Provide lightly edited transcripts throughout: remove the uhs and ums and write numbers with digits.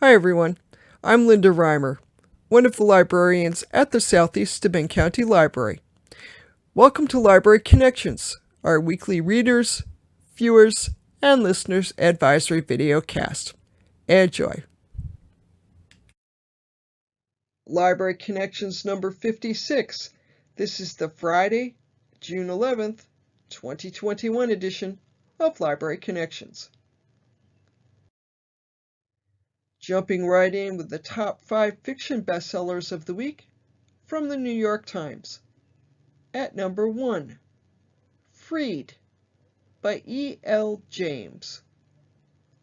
Hi everyone, I'm Linda Reimer, one of the librarians at the Southeast Steuben County Library. Welcome to Library Connections, our weekly readers, viewers, and listeners advisory video cast. Enjoy. Library Connections number 56. This is the Friday, June 11th, 2021 edition of Library Connections. Jumping right in with the top 5 fiction bestsellers of the week from the New York Times. At number 1, Freed by E.L. James.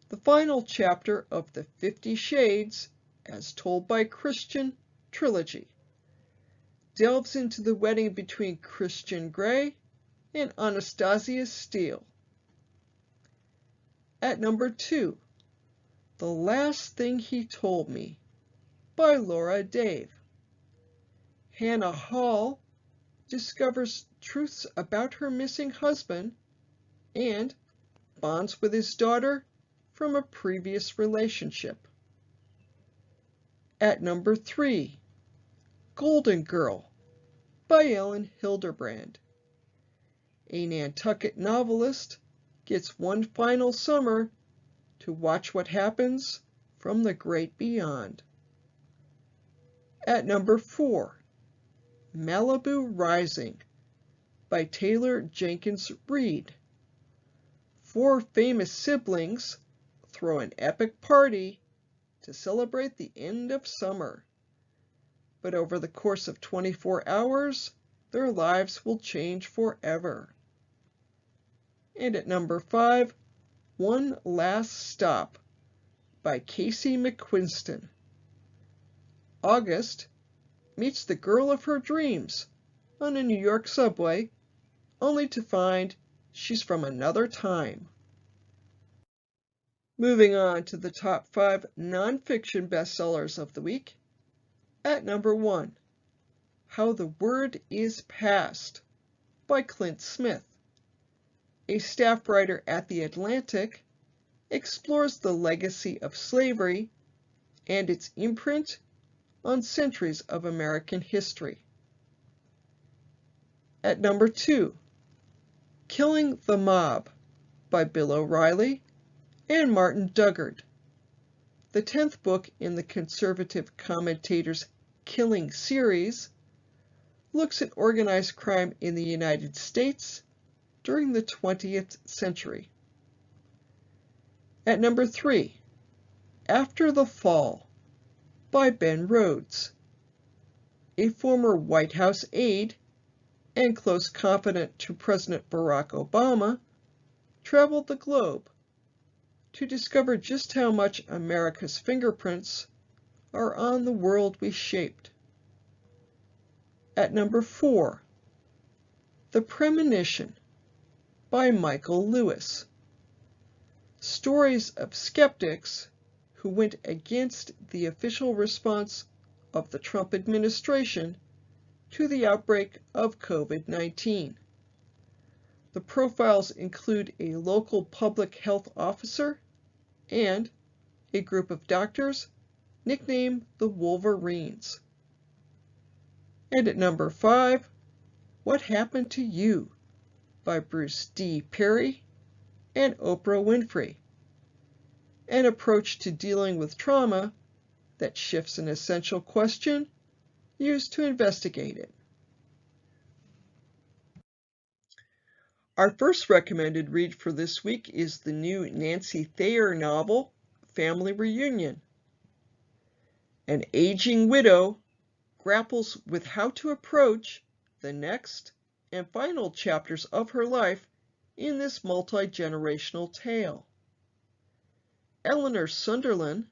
The final chapter of the 50 Shades, as told by Christian trilogy, delves into the wedding between Christian Grey and Anastasia Steele. At number 2, The Last Thing He Told Me by Laura Dave. Hannah Hall discovers truths about her missing husband and bonds with his daughter from a previous relationship. At number 3, Golden Girl by Ellen Hilderbrand. A Nantucket novelist gets one final summer to watch what happens from the great beyond. At number 4, Malibu Rising by Taylor Jenkins Reid. 4 famous siblings throw an epic party to celebrate the end of summer. But over the course of 24 hours, their lives will change forever. And at number 5, One Last Stop by Casey McQuiston. August meets the girl of her dreams on a New York subway, only to find she's from another time. Moving on to the top 5 nonfiction bestsellers of the week. At number 1, How the Word is Passed by Clint Smith. A staff writer at The Atlantic explores the legacy of slavery and its imprint on centuries of American history. At number 2, Killing the Mob by Bill O'Reilly and Martin Dugard. The 10th book in the conservative commentator's Killing series looks at organized crime in the United States during the 20th century. At number 3, After the Fall by Ben Rhodes. A former White House aide and close confidant to President Barack Obama traveled the globe to discover just how much America's fingerprints are on the world we shaped. At number 4, The Premonition by Michael Lewis. Stories of skeptics who went against the official response of the Trump administration to the outbreak of COVID-19. The profiles include a local public health officer and a group of doctors nicknamed the Wolverines. And at number 5, What Happened to You by Bruce D. Perry and Oprah Winfrey. An approach to dealing with trauma that shifts an essential question used to investigate it. Our first recommended read for this week is the new Nancy Thayer novel, Family Reunion. An aging widow grapples with how to approach the next and final chapters of her life in this multi-generational tale. Eleanor Sunderland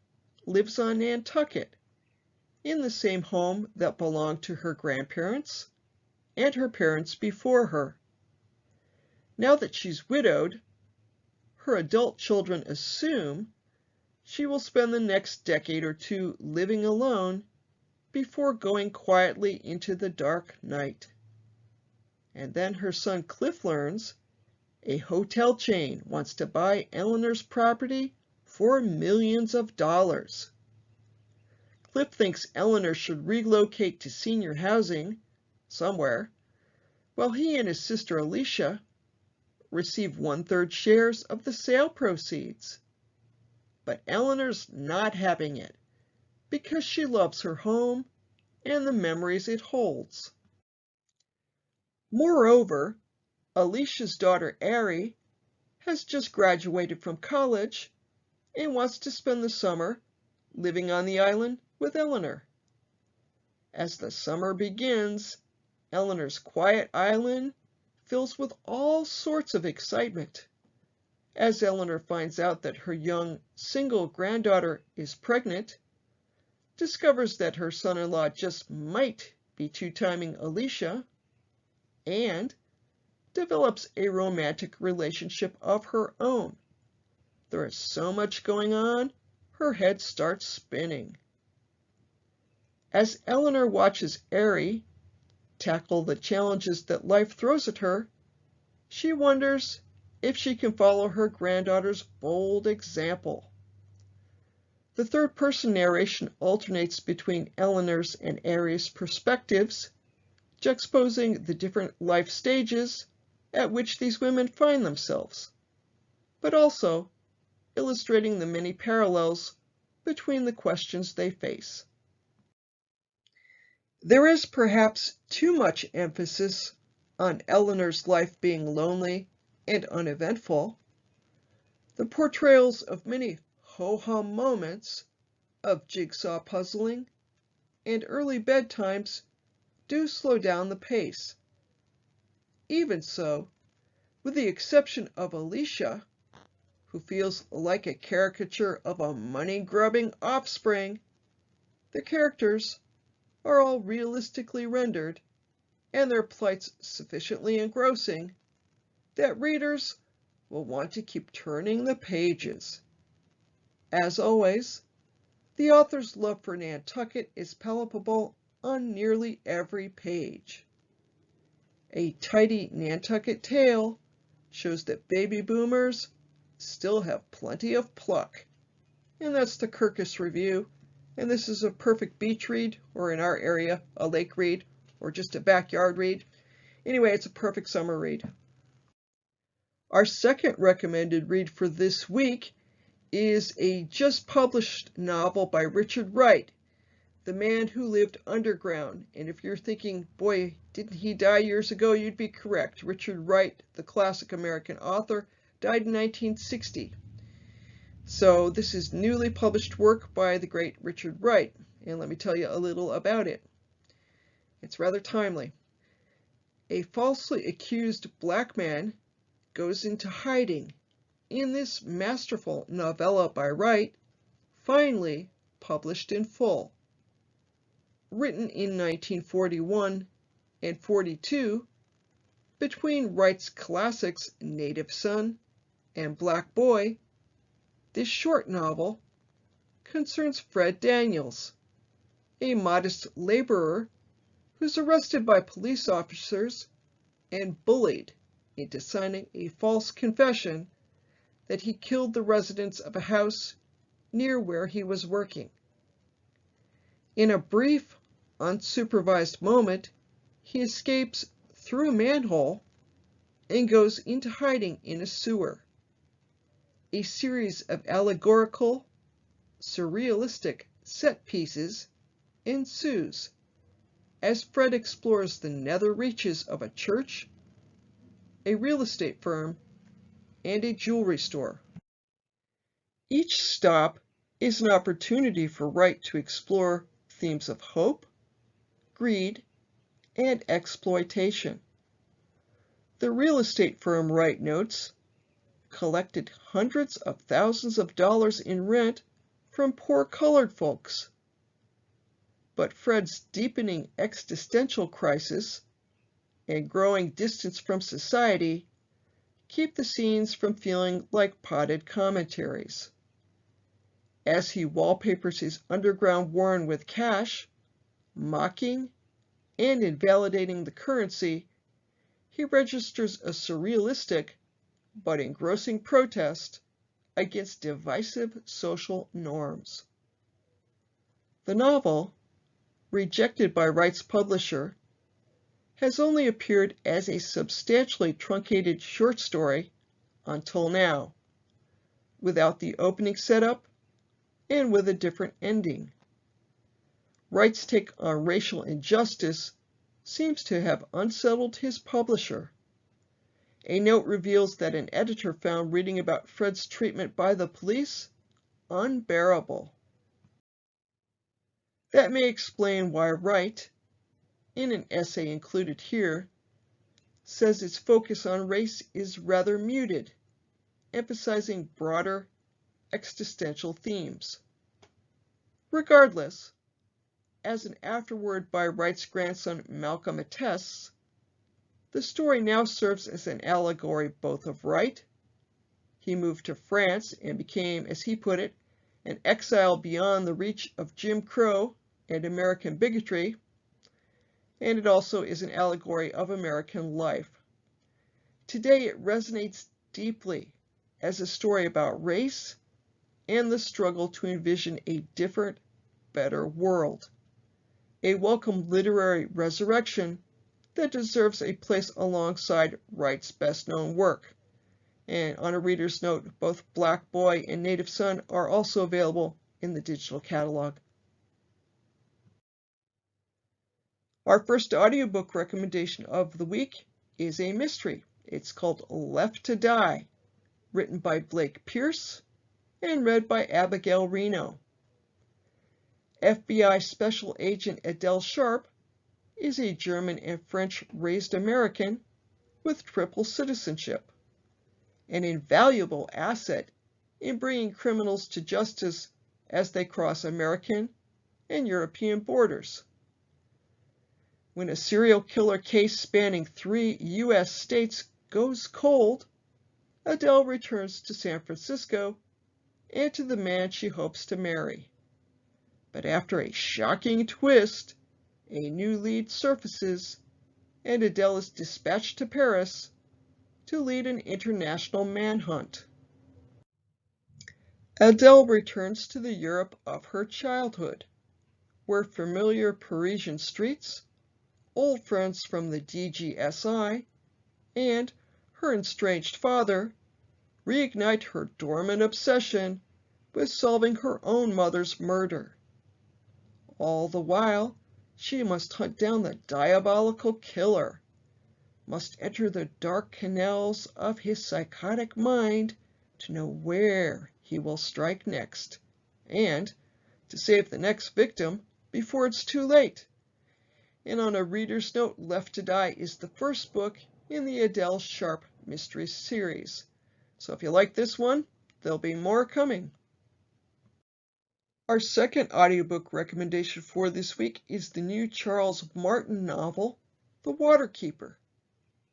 lives on Nantucket, in the same home that belonged to her grandparents and her parents before her. Now that she's widowed, her adult children assume she will spend the next decade or two living alone before going quietly into the dark night. And then her son Cliff learns a hotel chain wants to buy Eleanor's property for millions of dollars. Cliff thinks Eleanor should relocate to senior housing somewhere, while he and his sister Alicia receive 1/3 shares of the sale proceeds. But Eleanor's not having it because she loves her home and the memories it holds. Moreover, Alicia's daughter Ari has just graduated from college and wants to spend the summer living on the island with Eleanor. As the summer begins, Eleanor's quiet island fills with all sorts of excitement. As Eleanor finds out that her young single granddaughter is pregnant, discovers that her son-in-law just might be two-timing Alicia, and develops a romantic relationship of her own. There is so much going on, her head starts spinning. As Eleanor watches Ari tackle the challenges that life throws at her, she wonders if she can follow her granddaughter's bold example. The third-person narration alternates between Eleanor's and Ari's perspectives, juxtaposing the different life stages at which these women find themselves, but also illustrating the many parallels between the questions they face. There is perhaps too much emphasis on Eleanor's life being lonely and uneventful. The portrayals of many ho-hum moments of jigsaw puzzling and early bedtimes do slow down the pace. Even so, with the exception of Alicia, who feels like a caricature of a money-grubbing offspring, the characters are all realistically rendered, and their plights sufficiently engrossing that readers will want to keep turning the pages. As always, the author's love for Nantucket is palpable on nearly every page. A tidy Nantucket tale shows that baby boomers still have plenty of pluck. And that's the Kirkus Review. And this is a perfect beach read, or in our area, a lake read, or just a backyard read. Anyway, it's a perfect summer read. Our second recommended read for this week is a just published novel by Richard Wright, The Man Who Lived Underground. And if you're thinking, boy, didn't he die years ago, you'd be correct. Richard Wright, the classic American author, died in 1960. So this is newly published work by the great Richard Wright, and let me tell you a little about it. It's rather timely. A falsely accused black man goes into hiding in this masterful novella by Wright, finally published in full. Written in 1941 and 42, between Wright's classics Native Son and Black Boy, this short novel concerns Fred Daniels, a modest laborer who's arrested by police officers and bullied into signing a false confession that he killed the residents of a house near where he was working. In a brief, unsupervised moment, he escapes through a manhole and goes into hiding in a sewer. A series of allegorical, surrealistic set pieces ensues as Fred explores the nether reaches of a church, a real estate firm, and a jewelry store. Each stop is an opportunity for Wright to explore themes of hope, greed, and exploitation. The real estate firm, Wright notes, collected hundreds of thousands of dollars in rent from poor colored folks. But Fred's deepening existential crisis and growing distance from society keep the scenes from feeling like potted commentaries. As he wallpapers his underground warren with cash, mocking and invalidating the currency, he registers a surrealistic but engrossing protest against divisive social norms. The novel, rejected by Wright's publisher, has only appeared as a substantially truncated short story until now, without the opening setup and with a different ending. Wright's take on racial injustice seems to have unsettled his publisher. A note reveals that an editor found reading about Fred's treatment by the police unbearable. That may explain why Wright, in an essay included here, says its focus on race is rather muted, emphasizing broader existential themes. Regardless, as an afterword by Wright's grandson Malcolm attests, the story now serves as an allegory both of Wright. He moved to France and became, as he put it, an exile beyond the reach of Jim Crow and American bigotry, and it also is an allegory of American life. Today it resonates deeply as a story about race and the struggle to envision a different, better world. A welcome literary resurrection that deserves a place alongside Wright's best-known work. And on a reader's note, both Black Boy and Native Son are also available in the digital catalog. Our first audiobook recommendation of the week is a mystery. It's called Left to Die, written by Blake Pierce and read by Abigail Reno. FBI Special Agent Adele Sharp is a German and French-raised American with triple citizenship, an invaluable asset in bringing criminals to justice as they cross American and European borders. When a serial killer case spanning 3 U.S. states goes cold, Adele returns to San Francisco and to the man she hopes to marry. But after a shocking twist, a new lead surfaces, and Adele is dispatched to Paris to lead an international manhunt. Adele returns to the Europe of her childhood, where familiar Parisian streets, old friends from the DGSI, and her estranged father reignite her dormant obsession with solving her own mother's murder. All the while, she must hunt down the diabolical killer, must enter the dark canals of his psychotic mind to know where he will strike next, and to save the next victim before it's too late. And on a reader's note, Left to Die is the first book in the Adele Sharp mystery series. So if you like this one, there'll be more coming. Our second audiobook recommendation for this week is the new Charles Martin novel, The Waterkeeper,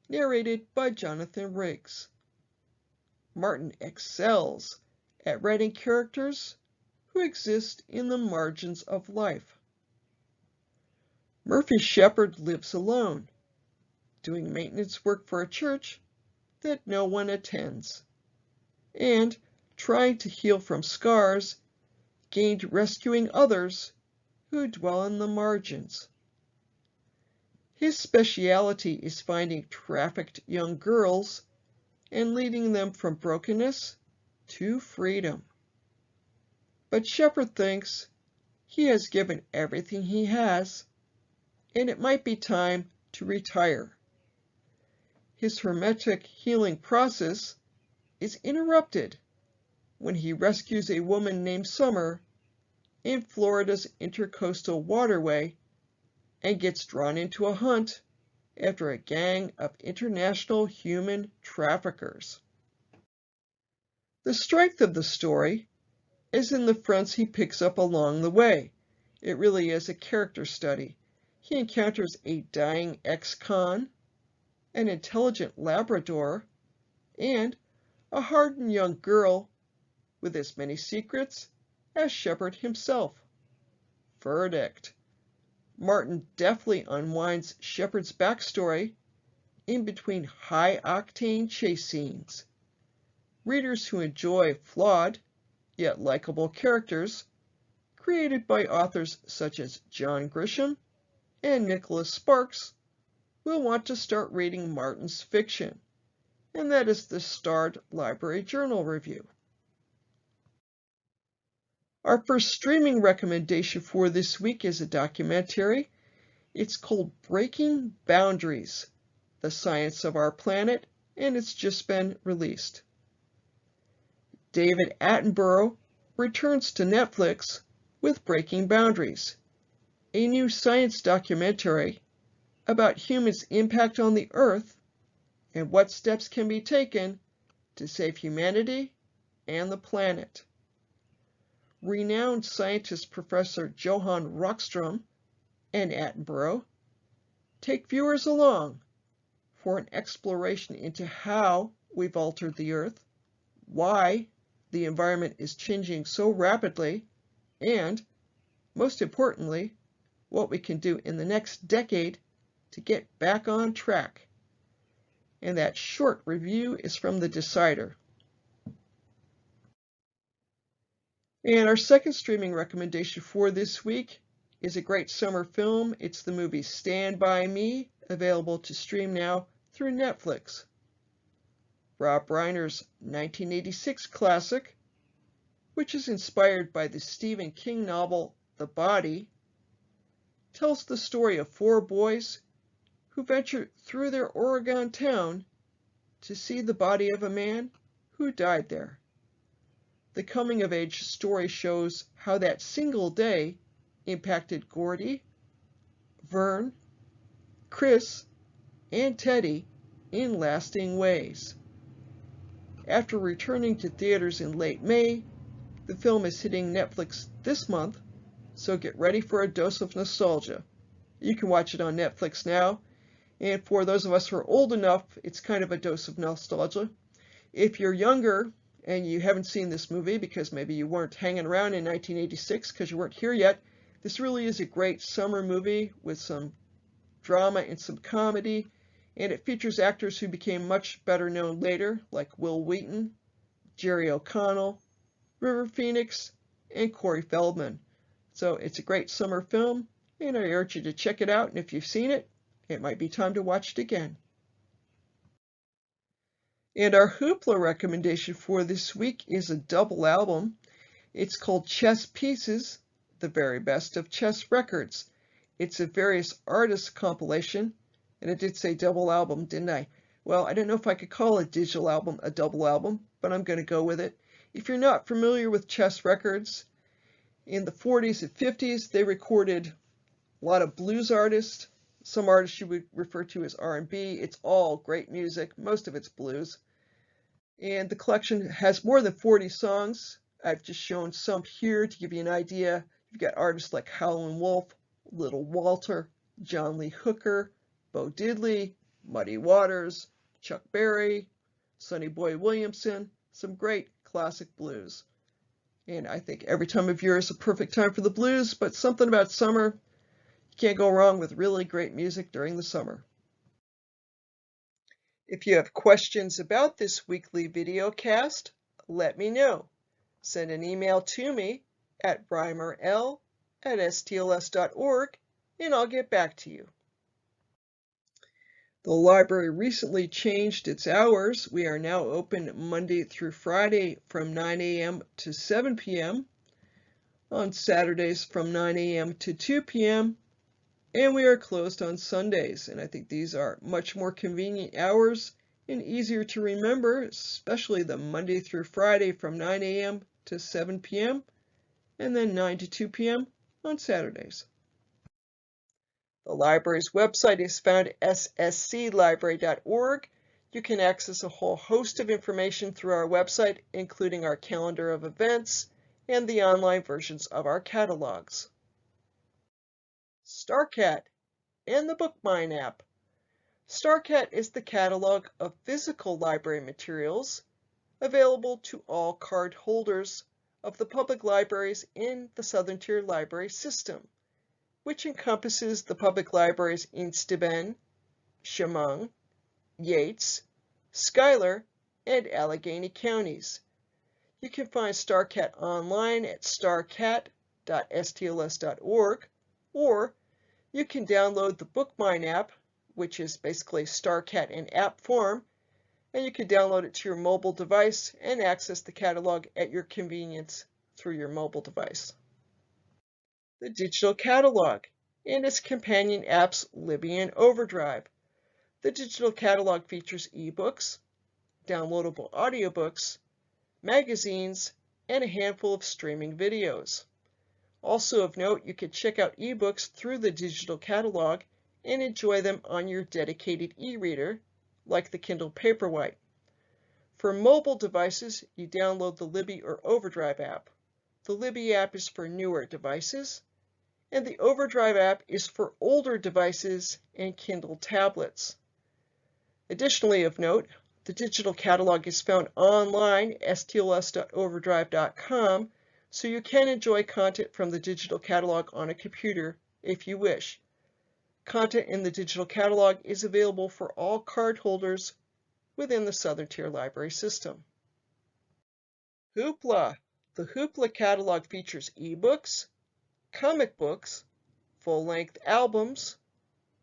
narrated by Jonathan Riggs. Martin excels at writing characters who exist in the margins of life. Murphy Shepherd lives alone, doing maintenance work for a church that no one attends, and trying to heal from scars gained rescuing others who dwell in the margins. His specialty is finding trafficked young girls and leading them from brokenness to freedom. But Shepherd thinks he has given everything he has, and it might be time to retire. His hermetic healing process is interrupted when he rescues a woman named Summer in Florida's intercoastal waterway and gets drawn into a hunt after a gang of international human traffickers. The strength of the story is in the friends he picks up along the way. It really is a character study. He encounters a dying ex-con, an intelligent Labrador, and a hardened young girl with as many secrets as Shepherd himself. Verdict: Martin deftly unwinds Shepherd's backstory in between high-octane chase scenes. Readers who enjoy flawed, yet likable characters created by authors such as John Grisham and Nicholas Sparks, will want to start reading Martin's fiction, and that is the Starred Library Journal Review. Our first streaming recommendation for this week is a documentary. It's called Breaking Boundaries: The Science of Our Planet, and it's just been released. David Attenborough returns to Netflix with Breaking Boundaries, a new science documentary about humans' impact on the Earth and what steps can be taken to save humanity and the planet. Renowned scientist Professor Johan Rockström and Attenborough take viewers along for an exploration into how we've altered the Earth, why the environment is changing so rapidly, and, most importantly, what we can do in the next decade to get back on track. And that short review is from The Decider. And our second streaming recommendation for this week is a great summer film. It's the movie Stand By Me, available to stream now through Netflix. Rob Reiner's 1986 classic, which is inspired by the Stephen King novel The Body, tells the story of 4 boys who venture through their Oregon town to see the body of a man who died there. The coming-of-age story shows how that single day impacted Gordy, Vern, Chris, and Teddy in lasting ways. After returning to theaters in late May, the film is hitting Netflix this month, so get ready for a dose of nostalgia. You can watch it on Netflix now, and for those of us who are old enough, it's kind of a dose of nostalgia. If you're younger and you haven't seen this movie because maybe you weren't hanging around in 1986 because you weren't here yet, this really is a great summer movie with some drama and some comedy, and it features actors who became much better known later, like Will Wheaton, Jerry O'Connell, River Phoenix, and Corey Feldman. So it's a great summer film, and I urge you to check it out, and if you've seen it, it might be time to watch it again. And our hoopla recommendation for this week is a double album. It's called Chess Pieces, the Very Best of Chess Records. It's a various artists compilation, and it did say double album, didn't I? Well, I don't know if I could call a digital album a double album, but I'm going to go with it. If you're not familiar with Chess Records, in the 40s and 50s, they recorded a lot of blues artists, some artists you would refer to as R&B. It's all great music. Most of it's blues. And the collection has more than 40 songs. I've just shown some here to give you an idea. You've got artists like Howlin' Wolf, Little Walter, John Lee Hooker, Bo Diddley, Muddy Waters, Chuck Berry, Sonny Boy Williamson, some great classic blues. And I think every time of year is a perfect time for the blues, but something about summer, you can't go wrong with really great music during the summer. If you have questions about this weekly videocast, let me know. Send an email to me at reimerl@stls.org, and I'll get back to you. The library recently changed its hours. We are now open Monday through Friday from 9 a.m. to 7 p.m., on Saturdays from 9 a.m. to 2 p.m., and we are closed on Sundays. And I think these are much more convenient hours and easier to remember, especially the Monday through Friday from 9 a.m. to 7 p.m., and then 9 to 2 p.m. on Saturdays. The library's website is found at ssclibrary.org. You can access a whole host of information through our website, including our calendar of events and the online versions of our catalogs. StarCat and the BookMine app. StarCat is the catalog of physical library materials available to all card holders of the public libraries in the Southern Tier Library System, which encompasses the public libraries in Steuben, Chemung, Yates, Schuyler, and Allegheny counties. You can find StarCat online at starcat.org. bookclub.stls.org, or you can download the BookMine app, which is basically StarCat in app form, and you can download it to your mobile device and access the catalog at your convenience through your mobile device. The digital catalog and its companion apps Libby and Overdrive. The digital catalog features eBooks, downloadable audiobooks, magazines, and a handful of streaming videos. Also of note, you can check out eBooks through the digital catalog and enjoy them on your dedicated e-reader, like the Kindle Paperwhite. For mobile devices, you download the Libby or Overdrive app. The Libby app is for newer devices, and the Overdrive app is for older devices and Kindle tablets. Additionally of note, the digital catalog is found online at stls.overdrive.com, so you can enjoy content from the digital catalog on a computer if you wish. Content in the digital catalog is available for all cardholders within the Southern Tier Library system. Hoopla. The Hoopla catalog features ebooks, comic books, full-length albums,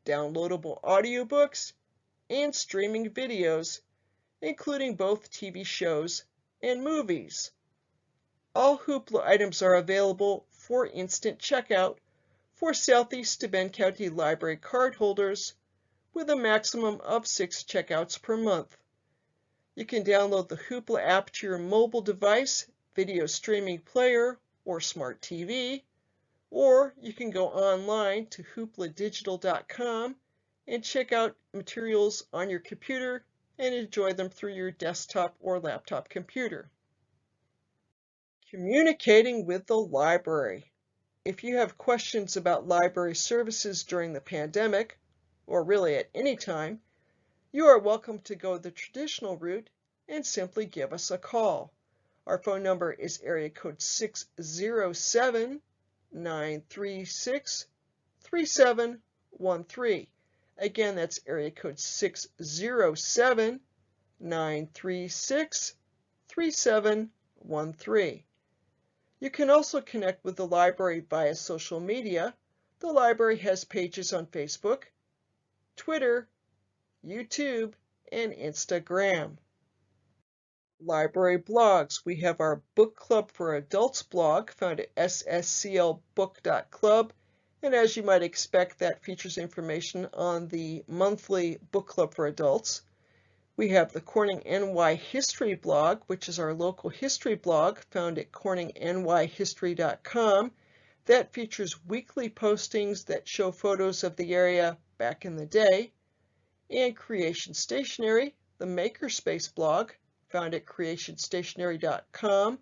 downloadable audiobooks, and streaming videos, including both TV shows and movies. All Hoopla items are available for instant checkout for Southeast Bend County Library cardholders with a maximum of 6 checkouts per month. You can download the Hoopla app to your mobile device, video streaming player, or smart TV, or you can go online to hoopladigital.com and check out materials on your computer and enjoy them through your desktop or laptop computer. Communicating with the library. If you have questions about library services during the pandemic, or really at any time, you are welcome to go the traditional route and simply give us a call. Our phone number is area code 607-936-3713. Again, that's area code 607-936-3713. You can also connect with the library via social media. The library has pages on Facebook, Twitter, YouTube, and Instagram. Library blogs. We have our Book Club for Adults blog found at SSCLbook.club, and as you might expect, that features information on the monthly Book Club for Adults. We have the Corning NY History blog, which is our local history blog found at corningnyhistory.com. That features weekly postings that show photos of the area back in the day. And Creation Stationery, the Makerspace blog found at creationstationery.com.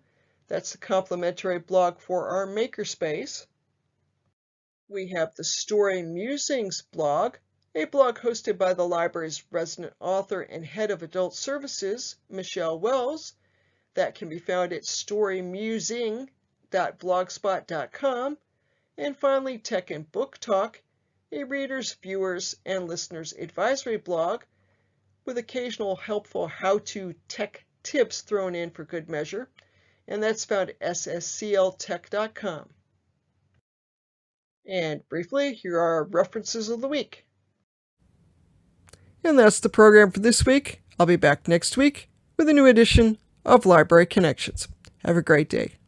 That's the complimentary blog for our Makerspace. We have the Story Musings blog, a blog hosted by the library's resident author and head of adult services, Michelle Wells. That can be found at storymusing.blogspot.com. And finally, Tech and Book Talk, a readers, viewers, and listeners advisory blog with occasional helpful how-to tech tips thrown in for good measure, and that's found at sscltech.com. And briefly, here are our references of the week. And that's the program for this week. I'll be back next week with a new edition of Library Connections. Have a great day.